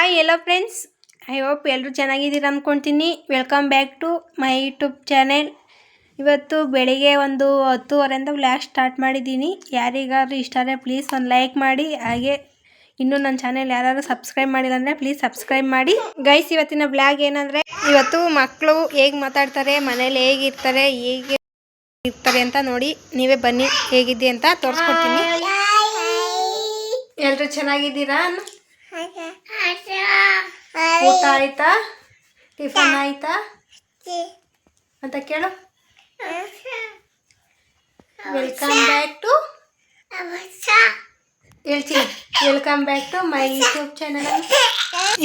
Hi hello friends, I hope ಎಲ್ಲರೂ ಚೆನ್ನಾಗಿದ್ದೀರ ಅಂದ್ಕೊಳ್ತೀನಿ. Welcome back to my YouTube channel. ಇವತ್ತು ಬೆಳಿಗ್ಗೆ ಒಂದು 10:30 ವ್ಲಾಗ್ ಸ್ಟಾರ್ಟ್ ಮಾಡಿದ್ದೀನಿ. ಯಾರಿಗಾದ್ರೂ ಇಷ್ಟ ಆದರೆ ಪ್ಲೀಸ್ ಒಂದು ಲೈಕ್ ಮಾಡಿ. ಹಾಗೆ ಇನ್ನೂ ನನ್ನ ಚಾನೆಲ್ ಯಾರು ಸಬ್ಸ್ಕ್ರೈಬ್ ಮಾಡಿಲ್ಲ ಅಂದರೆ ಪ್ಲೀಸ್ ಸಬ್ಸ್ಕ್ರೈಬ್ ಮಾಡಿ. ಗೈಸ್, ಇವತ್ತಿನ ವ್ಲಾಗ್ ಏನಂದರೆ, ಇವತ್ತು ಮಕ್ಕಳು ಹೇಗೆ ಮಾತಾಡ್ತಾರೆ, ಮನೇಲಿ ಹೇಗಿರ್ತಾರೆ, ಹೇಗೆ ಇರ್ತಾರೆ ಅಂತ ನೋಡಿ. ನೀವೇ ಬನ್ನಿ ಹೇಗಿದ್ದೆ ಅಂತ ತೋರಿಸ್ಕೊಡ್ತೀನಿ. ಎಲ್ಲರೂ ಚೆನ್ನಾಗಿದ್ದೀರಾ? ಊಟ ಆಯ್ತಾ? ಟಿಫನ್ ಆಯ್ತಾ ಅಂತ ಕೇಳು. ವೆಲ್ಕಮ್ ಬ್ಯಾಕ್ ಟು ಹೇಳ್ತೀನಿ. Welcome back to my YouTube channel.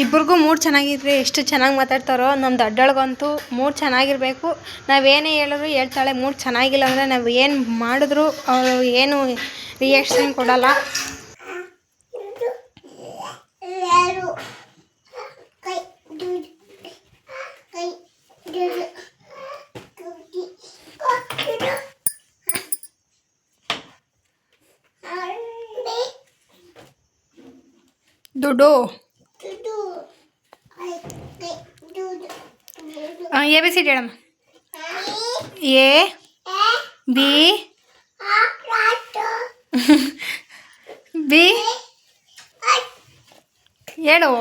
ಇಬ್ರಿಗೂ ಮೂಡ್ ಚೆನ್ನಾಗಿದ್ರೆ ಎಷ್ಟು ಚೆನ್ನಾಗಿ ಮಾತಾಡ್ತಾರೋ. ನಮ್ಮ ದೊಡ್ಡೊಳಗಂತೂ ಮೂಡ್ ಚೆನ್ನಾಗಿರಬೇಕು. ನಾವೇನೇ ಹೇಳಿದ್ರು ಹೇಳ್ತಾಳೆ. ಮೂಡ್ ಚೆನ್ನಾಗಿಲ್ಲ ಅಂದರೆ ನಾವು ಏನು ಮಾಡಿದ್ರು ಅವರು ಏನು ರಿಯಾಕ್ಷನ್ ಕೊಡಲ್ಲ. ದುಡ್ಡು ಎ ಬಿ ಸಿ ಡಿ ಹೇಳಮ್ಮ. ಎ ಬಿ ಬಿ ಹೇಳು.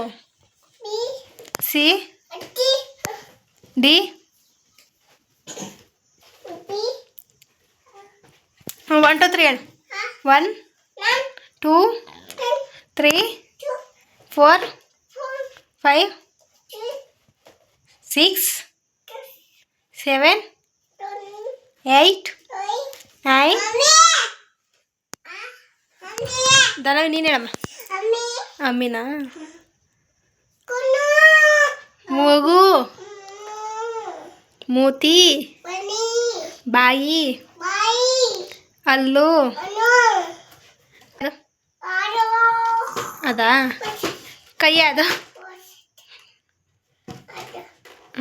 ಸಿ ಡಿ 1 2 3 ಹೇಳು. 1 2 3 4 5 6 7 8 9 ದನ ನೀನು ಹೇಳಮ್ಮ. ಅಮ್ಮಿನಾ? ಮೂಗು, ಮೂತಿ, ಬಾಯಿ, ಹಲ್ಲು, ಅದಾ ಕೈ, ಅದು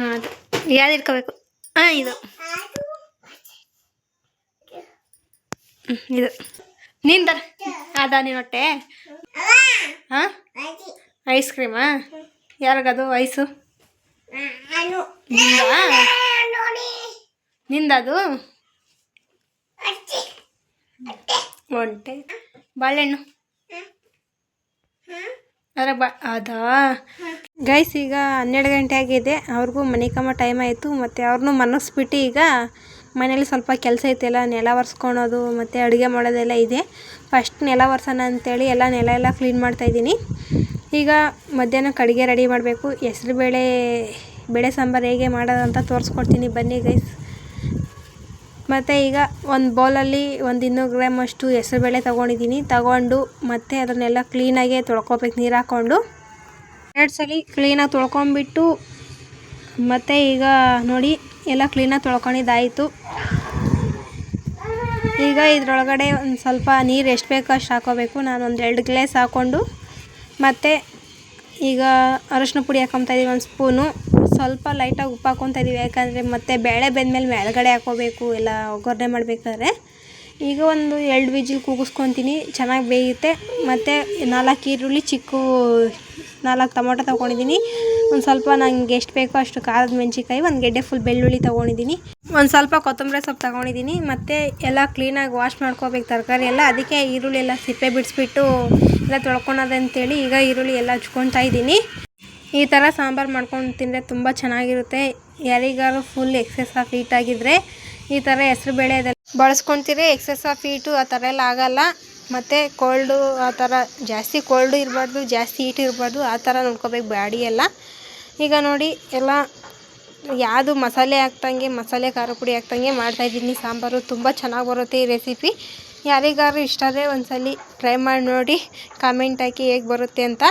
ಅದು ಯಾವ್ದು ಇಟ್ಕೋಬೇಕು? ಇದು ಇದು ನಿಂದ ಅದಾ ನಿನ್ನ ಹೊಟ್ಟೆ? ಹಾಂ, ಐಸ್ ಕ್ರೀಮಾ? ಯಾರಿಗದು ಐಸು? ನಿಂದದು ಒಂಟೆ. ಬಾಳೆಹಣ್ಣು ಅದ್ರ ಅದಾ. ಗೈಸ್, ಈಗ 12 ಗಂಟೆ ಆಗಿದೆ. ಅವ್ರಿಗೂ ಮನೆ ಕಮ್ಮ ಟೈಮ್ ಆಯಿತು. ಮತ್ತು ಅವ್ರನ್ನೂ ಮನಸ್ಬಿಟ್ಟು ಈಗ ಮನೇಲಿ ಸ್ವಲ್ಪ ಕೆಲಸ ಐತೆಲ್ಲ, ನೆಲ ಒರೆಸ್ಕೊಳೋದು ಮತ್ತು ಅಡುಗೆ ಮಾಡೋದೆಲ್ಲ ಇದೆ. ಫಸ್ಟ್ ನೆಲ ಒರೆಸೋಣ ಅಂತೇಳಿ ನೆಲ ಎಲ್ಲ ಕ್ಲೀನ್ ಮಾಡ್ತಾಯಿದ್ದೀನಿ. ಈಗ ಮಧ್ಯಾಹ್ನಕ್ಕೆ ಅಡುಗೆ ರೆಡಿ ಮಾಡಬೇಕು. ಬೇಳೆ ಸಾಂಬಾರು ಹೇಗೆ ಮಾಡೋದು ಅಂತ ತೋರಿಸ್ಕೊಡ್ತೀನಿ, ಬನ್ನಿ ಗೈಸ್. ಮತ್ತು ಈಗ ಒಂದು ಬೌಲಲ್ಲಿ 200 ಗ್ರಾಮ್ ಅಷ್ಟು ಹೆಸರುಬೇಳೆ ತಗೊಂಡು ಮತ್ತು ಅದನ್ನೆಲ್ಲ ಕ್ಲೀನಾಗಿ ತೊಳ್ಕೊಬೇಕು, ನೀರು ಹಾಕ್ಕೊಂಡು 2 ಸಲ ಕ್ಲೀನಾಗಿ ತೊಳ್ಕೊಂಬಿಟ್ಟು. ಮತ್ತು ಈಗ ನೋಡಿ ಎಲ್ಲ ಕ್ಲೀನಾಗಿ ತೊಳ್ಕೊಂಡಿದ್ದಾಯಿತು. ಈಗ ಇದರೊಳಗಡೆ ಒಂದು ಸ್ವಲ್ಪ ನೀರು ಎಷ್ಟು ಬೇಕೋ ಅಷ್ಟು ಹಾಕ್ಕೋಬೇಕು. ನಾನು ಒಂದು 2 ಗ್ಲಾಸ್ ಹಾಕ್ಕೊಂಡು, ಮತ್ತು ಈಗ ಅರಶಿನ ಪುಡಿ ಹಾಕ್ಕೊತಾಯಿದ್ದೀವಿ 1 ಸ್ಪೂನು. ಸ್ವಲ್ಪ ಲೈಟಾಗಿ ಉಪ್ಪು ಹಾಕ್ಕೊತಾಯಿದ್ದೀವಿ, ಯಾಕಂದರೆ ಮತ್ತೆ ಬೇಳೆ ಬೆಂದಮೇಲೆ ಮೇಲ್ಗಡೆ ಹಾಕ್ಕೋಬೇಕು ಎಲ್ಲ ಒಗ್ಗರಣೆ ಮಾಡಬೇಕಾದ್ರೆ. ಈಗ ಒಂದು 2 ವಿಜಿಲ್ ಕೂಗಿಸ್ಕೊತೀನಿ, ಚೆನ್ನಾಗಿ ಬೇಯುತ್ತೆ. ಮತ್ತು 4 ಈರುಳ್ಳಿ 4 ಟೊಮೊಟೊ ತೊಗೊಂಡಿದ್ದೀನಿ. ಒಂದು ಸ್ವಲ್ಪ ನನಗೆ ಎಷ್ಟು ಬೇಕೋ ಅಷ್ಟು ಖಾರದ ಮೆಣಸಿನ್ಕಾಯಿ, 1 ಗೆಡ್ಡೆ ಫುಲ್ ಬೆಳ್ಳುಳ್ಳಿ ತೊಗೊಂಡಿದ್ದೀನಿ, ಒಂದು ಸ್ವಲ್ಪ ಕೊತ್ತಂಬರಿ ಸೊಪ್ಪು ತೊಗೊಂಡಿದ್ದೀನಿ. ಮತ್ತು ಎಲ್ಲ ಕ್ಲೀನಾಗಿ ವಾಶ್ ಮಾಡ್ಕೋಬೇಕು ತರಕಾರಿ ಎಲ್ಲ. ಅದಕ್ಕೆ ಈರುಳ್ಳಿ ಎಲ್ಲ ಸಿಪ್ಪೆ ಬಿಡಿಸ್ಬಿಟ್ಟು ಎಲ್ಲ ತೊಳ್ಕೊಳೋದಂತೇಳಿ ಈಗ ಈರುಳ್ಳಿ ಎಲ್ಲ ಹಚ್ಕೊತಾ ಇದ್ದೀನಿ. ಈ ಥರ ಸಾಂಬಾರು ಮಾಡ್ಕೊಂಡು ತಿಂದರೆ ತುಂಬ ಚೆನ್ನಾಗಿರುತ್ತೆ. ಯಾರಿಗಾರು ಫುಲ್ ಎಕ್ಸೆಸ್ ಆಫ್ ಹೀಟ್ ಆಗಿದ್ದರೆ ಈ ಥರ ಹೆಸರುಬೇಳೆ ಅದೆಲ್ಲ ಬಳಸ್ಕೊತೀರಿ. ಎಕ್ಸೆಸ್ ಆಫ್ ಹೀಟು ಆ ಥರ ಎಲ್ಲ ಆಗೋಲ್ಲ. ಮತ್ತು ಕೋಲ್ಡು ಆ ಥರ ಜಾಸ್ತಿ ಕೋಲ್ಡು ಇರಬಾರ್ದು, ಜಾಸ್ತಿ ಹೀಟ್ ಇರಬಾರ್ದು, ಆ ಥರ ನೋಡ್ಕೋಬೇಕು ಬಾಡಿ ಎಲ್ಲ. ಈಗ ನೋಡಿ ಎಲ್ಲ ಯಾವುದು ಮಸಾಲೆ ಹಾಕ್ದಂಗೆ, ಮಸಾಲೆ ಖಾರ ಪುಡಿ ಹಾಕ್ದಂಗೆ ಮಾಡ್ತಾಯಿದ್ದೀನಿ ಸಾಂಬಾರು. ತುಂಬ ಚೆನ್ನಾಗಿ ಬರುತ್ತೆ ಈ ರೆಸಿಪಿ. ಯಾರಿಗಾರು ಇಷ್ಟ ಆದರೆ ಒಂದ್ಸಲ ಟ್ರೈ ಮಾಡಿ ನೋಡಿ, ಕಾಮೆಂಟ್ ಹಾಕಿ ಹೇಗೆ ಬರುತ್ತೆ ಅಂತ.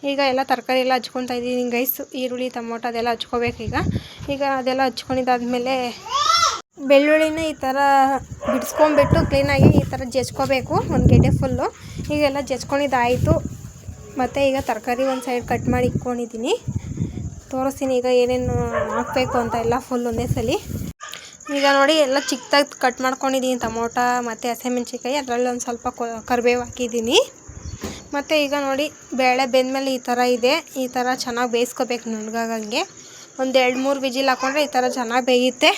ಈಗ ಎಲ್ಲ ತರಕಾರಿ ಎಲ್ಲ ಹಚ್ಕೊತಾ ಇದ್ದೀನಿ ಗೈಸ್. ಈರುಳ್ಳಿ ಟೊಮೊಟೊ ಅದೆಲ್ಲ ಹಚ್ಕೋಬೇಕು. ಈಗ ಅದೆಲ್ಲ ಹಚ್ಕೊಂಡಿದ್ದಾದಮೇಲೆ ಬೆಳ್ಳುಳ್ಳಿನ ಈ ಥರ ಬಿಡಿಸ್ಕೊಂಬಿಟ್ಟು ಕ್ಲೀನಾಗಿ ಈ ಥರ ಜಜ್ಕೋಬೇಕು, 1 ಗೆಡ್ಡೆ ಫುಲ್ಲು. ಈಗೆಲ್ಲ ಜಜ್ಕೊಂಡಿದ್ದಾಯಿತು. ಮತ್ತು ಈಗ ತರಕಾರಿ ಒಂದು ಸೈಡ್ ಕಟ್ ಮಾಡಿ ಇಟ್ಕೊಂಡಿದ್ದೀನಿ, ತೋರಿಸ್ತೀನಿ ಈಗ ಏನೇನು ಹಾಕಬೇಕು ಅಂತ ಎಲ್ಲ ಫುಲ್ ಒಂದೇ ಸಲ. ಈಗ ನೋಡಿ ಎಲ್ಲ ಚಿಕ್ಕದಾಗಿ ಕಟ್ ಮಾಡ್ಕೊಂಡಿದ್ದೀನಿ ಟೊಮೊಟೊ ಮತ್ತು ಹಸಿಮೆಣ್ಸಿನ್ಕಾಯಿ. ಅದರಲ್ಲಿ ಒಂದು ಸ್ವಲ್ಪ ಕರಿಬೇವು ಹಾಕಿದ್ದೀನಿ. ಮತ್ತು ಈಗ ನೋಡಿ ಬೇಳೆ ಬೆಂದಮೇಲೆ ಈ ಥರ ಇದೆ. ಈ ಥರ ಚೆನ್ನಾಗಿ ಬೇಯಿಸ್ಕೋಬೇಕು ನುಣ್ಣಗಾಗಂಗೆ. ಒಂದು 2-3 ವಿಜಿಲ್ ಹಾಕ್ಕೊಂಡ್ರೆ ಈ ಥರ ಚೆನ್ನಾಗಿ ಬೇಯುತ್ತೆ.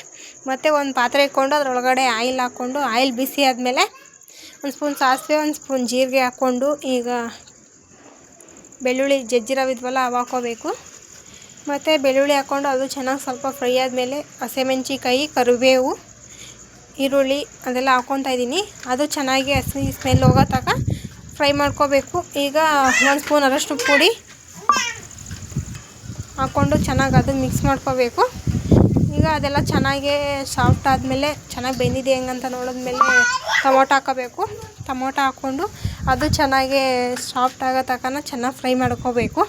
ಮತ್ತು ಒಂದು ಪಾತ್ರೆ ಇಟ್ಕೊಂಡು ಅದರೊಳಗಡೆ ಆಯಿಲ್ ಹಾಕ್ಕೊಂಡು ಆಯಿಲ್ ಬಿಸಿ ಆದಮೇಲೆ ಒಂದು ಸ್ಪೂನ್ ಸಾಸಿವೆ, ಒಂದು ಸ್ಪೂನ್ ಜೀರಿಗೆ ಹಾಕ್ಕೊಂಡು ಈಗ ಬೆಳ್ಳುಳ್ಳಿ ಜಜ್ಜಿರೋವಿದ್ವಲ್ಲ ಅವು ಹಾಕ್ಕೋಬೇಕು. ಮತ್ತು ಬೆಳ್ಳುಳ್ಳಿ ಹಾಕ್ಕೊಂಡು ಅದು ಚೆನ್ನಾಗಿ ಸ್ವಲ್ಪ ಫ್ರೈ ಆದಮೇಲೆ ಹಸಿಮೆಣ್ಸಿಕಾಯಿ, ಕರಿಬೇವು, ಈರುಳ್ಳಿ ಅದೆಲ್ಲ ಹಾಕ್ಕೊತಾ ಇದ್ದೀನಿ. ಅದು ಚೆನ್ನಾಗಿ ಹಸಿ ಸ್ಮೆಲ್ ಹೋಗೋ ತನಕ ಫ್ರೈ ಮಾಡ್ಕೋಬೇಕು. ಈಗ 1 ಸ್ಪೂನ್ ಅರಶಿನ ಪುಡಿ ಹಾಕ್ಕೊಂಡು ಚೆನ್ನಾಗಿ ಅದು ಮಿಕ್ಸ್ ಮಾಡ್ಕೋಬೇಕು. ಈಗ ಅದೆಲ್ಲ ಚೆನ್ನಾಗಿ ಸಾಫ್ಟ್ ಆದಮೇಲೆ ಚೆನ್ನಾಗಿ ಬೆಂದಿದೆ ಹೆಂಗಂತ ನೋಡಿದ್ಮೇಲೆ ಟೊಮೊಟೊ ಹಾಕೋಬೇಕು. ಟೊಮೊಟೊ ಹಾಕ್ಕೊಂಡು ಅದು ಚೆನ್ನಾಗಿ ಸಾಫ್ಟ್ ಆಗೋ ತನಕ ಚೆನ್ನಾಗಿ ಫ್ರೈ ಮಾಡ್ಕೋಬೇಕು.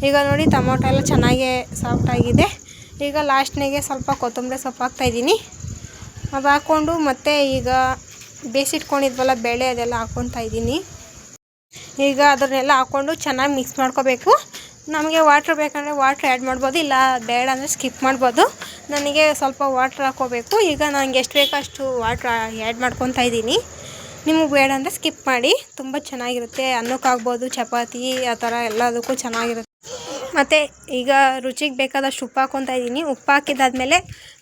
ಈಗ ನೋಡಿ ಟೊಮೊಟೊ ಎಲ್ಲ ಚೆನ್ನಾಗಿ ಸಾಫ್ಟಾಗಿದೆ. ಈಗ ಲಾಸ್ಟ್ನಿಗೆ ಸ್ವಲ್ಪ ಕೊತ್ತಂಬರಿ ಸೊಪ್ಪು ಹಾಕ್ತಾಯಿದ್ದೀನಿ. ಅದು ಹಾಕ್ಕೊಂಡು ಮತ್ತು ಈಗ ಬೇಯಿಸಿಟ್ಕೊಂಡಿದ್ವಲ್ಲ ಬೇಳೆ ಅದೆಲ್ಲ ಹಾಕ್ಕೊತಾ ಇದ್ದೀನಿ. ಈಗ ಅದನ್ನೆಲ್ಲ ಹಾಕ್ಕೊಂಡು ಚೆನ್ನಾಗಿ ಮಿಕ್ಸ್ ಮಾಡ್ಕೋಬೇಕು. ನಮಗೆ ವಾಟ್ರ್ ಬೇಕಂದರೆ ವಾಟ್ರ್ ಆ್ಯಡ್ ಮಾಡ್ಬೋದು, ಇಲ್ಲ ಬೇಡ ಅಂದರೆ ಸ್ಕಿಪ್ ಮಾಡ್ಬೋದು. ನನಗೆ ಸ್ವಲ್ಪ ವಾಟ್ರ್ ಹಾಕ್ಕೋಬೇಕು. ಈಗ ನನಗೆ ಎಷ್ಟು ಬೇಕೋ ಅಷ್ಟು ವಾಟ್ರ್ ಆ್ಯಡ್ ಮಾಡ್ಕೊತಾ ಇದ್ದೀನಿ. ನಿಮಗೆ ಬೇಡ ಅಂದರೆ ಸ್ಕಿಪ್ ಮಾಡಿ. ತುಂಬ ಚೆನ್ನಾಗಿರುತ್ತೆ. ಅನ್ನಕ್ಕಾಗ್ಬೋದು, ಚಪಾತಿ ಆ ಥರ ಎಲ್ಲದಕ್ಕೂ ಚೆನ್ನಾಗಿರುತ್ತೆ. ಮತ್ತು ಈಗ ರುಚಿಗೆ ಬೇಕಾದಷ್ಟು ಉಪ್ಪು ಹಾಕ್ಕೊತಾ ಇದ್ದೀನಿ. ಉಪ್ಪು ಹಾಕಿದಾದ್ಮೇಲೆ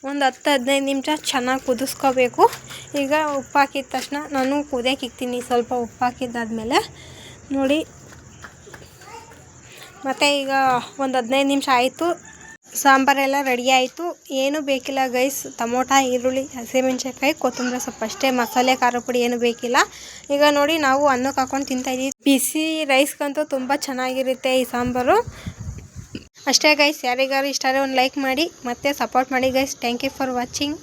ಒಂದು 10-15 ನಿಮಿಷ ಚೆನ್ನಾಗಿ ಕುದಿಸ್ಕೋಬೇಕು. ಈಗ ಉಪ್ಪು ಹಾಕಿದ ತಕ್ಷಣ ನಾನು ಕುದಿಯೋಕೆ ಇಕ್ತೀನಿ ಸ್ವಲ್ಪ ಉಪ್ಪು ಹಾಕಿದ್ದಾದ್ಮೇಲೆ ನೋಡಿ. ಮತ್ತು ಈಗ ಒಂದು 15 ನಿಮಿಷ ಆಯಿತು. ಸಾಂಬಾರೆಲ್ಲ ರೆಡಿ ಆಯಿತು. ಏನೂ ಬೇಕಿಲ್ಲ ಗೈಸ್. ಟೊಮೊಟೊ, ಈರುಳ್ಳಿ, ಹಸಿಮೆಣ್ಸಿನ್ಕಾಯಿ, ಕೊತ್ತಂಬರಿ ಸೊಪ್ಪು ಅಷ್ಟೇ. ಮಸಾಲೆ, ಖಾರ ಪುಡಿ ಏನೂ ಬೇಕಿಲ್ಲ. ಈಗ ನೋಡಿ ನಾವು ಅನ್ನಕ್ಕೆ ಹಾಕ್ಕೊಂಡು ತಿಂತಾಯಿದ್ದೀವಿ. ಬಿಸಿ ರೈಸ್ಗಂತೂ ತುಂಬ ಚೆನ್ನಾಗಿರುತ್ತೆ ಈ ಸಾಂಬಾರು. ಅಷ್ಟೇ ಗೈಸ್. ಯಾರಿಗಾರು ಇಷ್ಟ ಆದರೆ ಒಂದು ಲೈಕ್ ಮಾಡಿ ಮತ್ತು ಸಪೋರ್ಟ್ ಮಾಡಿ guys. Thank you for watching.